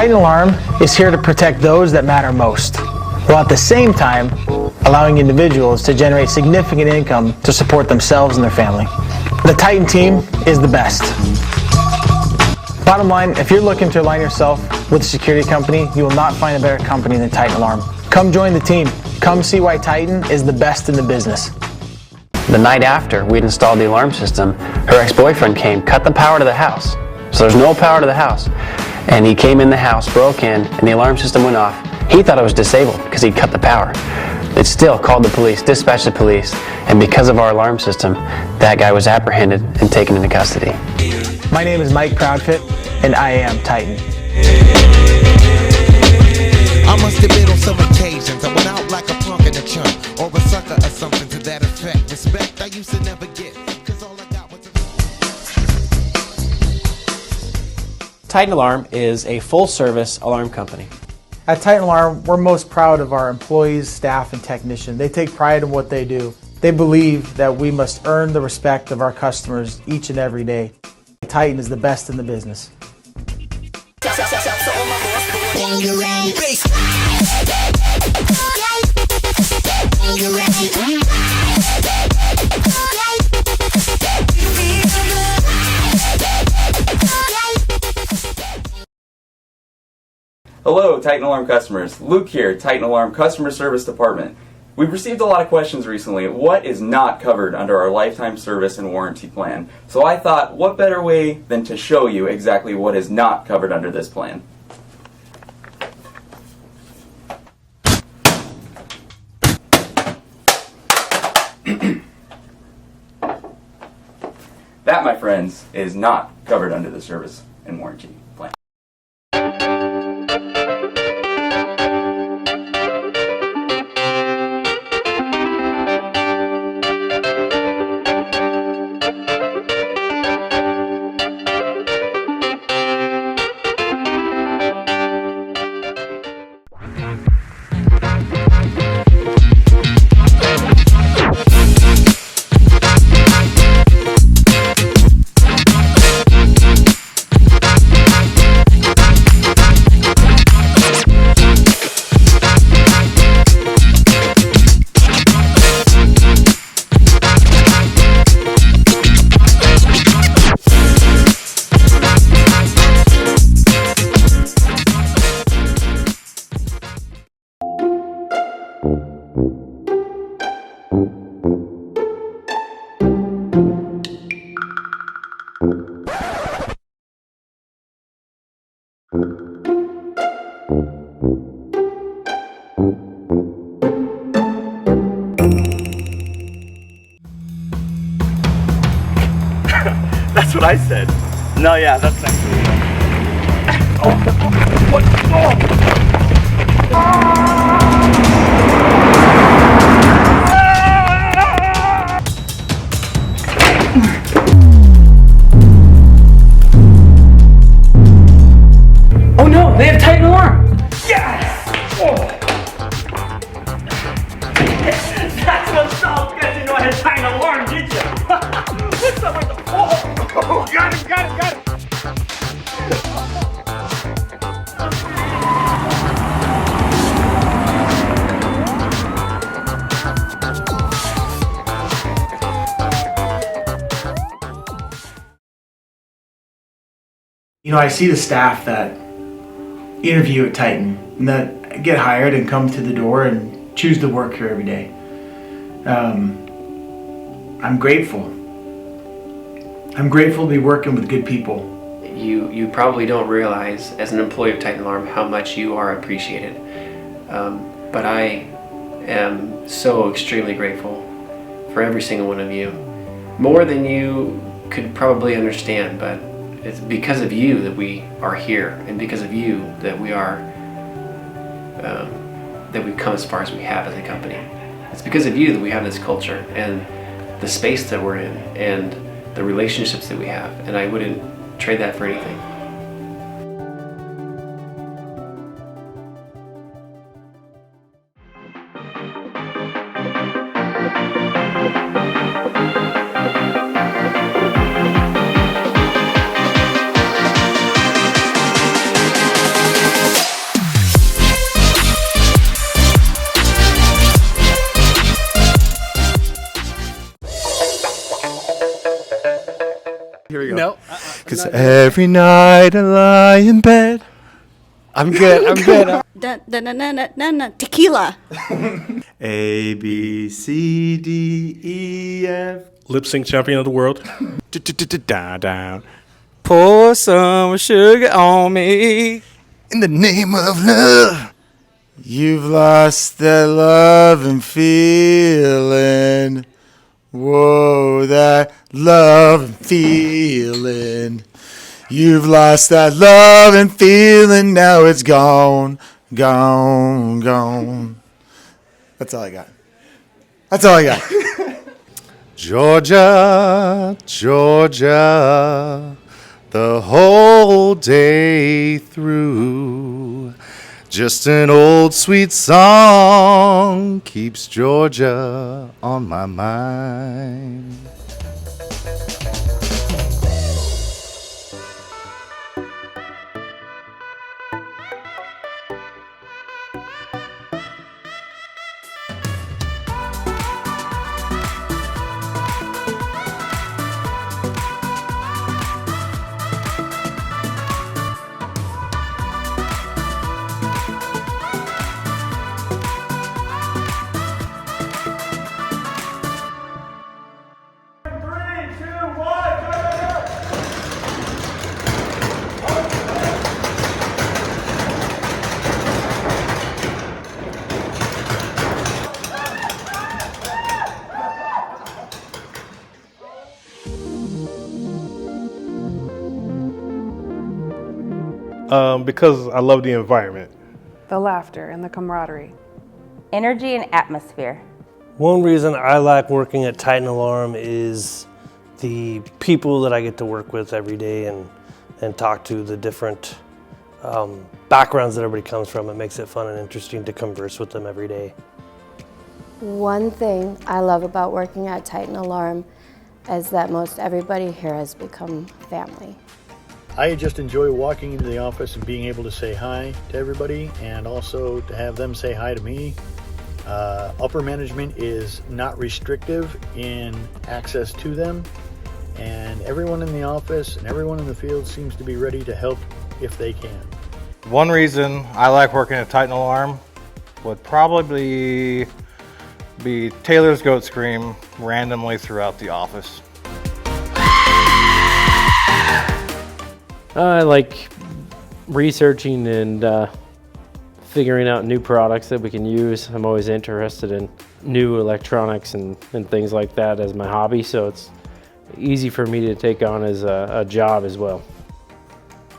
Titan Alarm is here to protect those that matter most, while at the same time allowing individuals to generate significant income to support themselves and their family. The Titan team is the best. Bottom line, if you're looking to align yourself with a security company, you will not find a better company than Titan Alarm. Come join the team. Come see why Titan is the best in the business. The night after we'd installed the alarm system, her ex-boyfriend came, cut the power to the house. So there's no power to the house. And he came in the house, broke in, and the alarm system went off. He thought it was disabled because he'd cut the power. It still called the police, dispatched the police, and because of our alarm system, that guy was apprehended and taken into custody. My name is Mike Proudfit, and I am Titan. I must admit on some occasions I went out like a punk in a chunk, or a sucker or something to that effect. Respect I used to never get, 'cause all I got was a... Titan Alarm is a full-service alarm company. At Titan Alarm, we're most proud of our employees, staff, and technicians. They take pride in what they do. They believe that we must earn the respect of our customers each and every day. Titan is the best in the business. Hello, Titan Alarm customers. Luke here, Titan Alarm Customer Service Department. We've received a lot of questions recently. What is not covered under our lifetime service and warranty plan? So I thought, what better way than to show you exactly what is not covered under this plan? That, my friends, is not covered under the service and warranty plan. That's what I said. No, yeah, that's actually... What? Oh no, they have Titan Alarm! Yes! Oh. That's what felt good to know I had Titan Alarm, did you? What's up with the... Oh, got it! You know, I see the staff that interview at Titan and that get hired and come to the door and choose to work here every day. I'm grateful. I'm grateful to be working with good people. You probably don't realize, as an employee of Titan Alarm, how much you are appreciated. But I am so extremely grateful for every single one of you. More than you could probably understand, but it's because of you that we are here, and because of you that we are, that we've come as far as we have as a company. It's because of you that we have this culture and the space that we're in and the relationships that we have, and I wouldn't trade that for anything. Every night I lie in bed. I'm good. Tequila. A, B, C, D, E, F. Lip sync champion of the world. Down. Pour some sugar on me. In the name of love. You've lost that love and feeling. Whoa, that love and feeling. You've lost that love and feeling. Now it's gone, gone, gone. That's all I got. That's all I got. Georgia, Georgia, the whole day through. Just an old sweet song keeps Georgia on my mind. Because I love the environment. The laughter and the camaraderie. Energy and atmosphere. One reason I like working at Titan Alarm is the people that I get to work with every day and talk to, the different backgrounds that everybody comes from. It makes it fun and interesting to converse with them every day. One thing I love about working at Titan Alarm is that most everybody here has become family. I just enjoy walking into the office and being able to say hi to everybody and also to have them say hi to me. Upper management is not restrictive in access to them, and everyone in the office and everyone in the field seems to be ready to help if they can. One reason I like working at Titan Alarm would probably be Taylor's goat scream randomly throughout the office. I like researching and figuring out new products that we can use. I'm always interested in new electronics and things like that as my hobby, so it's easy for me to take on as a job as well.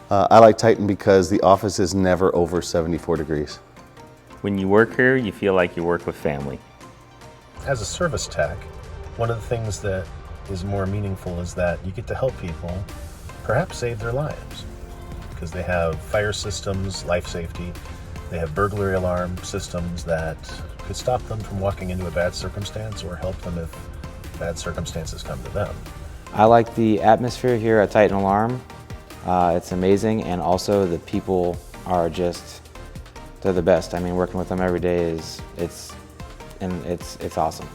I like Titan because the office is never over 74 degrees. When you work here, you feel like you work with family. As a service tech, one of the things that is more meaningful is that you get to help people perhaps save their lives, because they have fire systems, life safety, they have burglary alarm systems that could stop them from walking into a bad circumstance or help them if bad circumstances come to them. I like the atmosphere here at Titan Alarm. It's amazing, and also the people are they're the best. I mean, working with them every day it's awesome.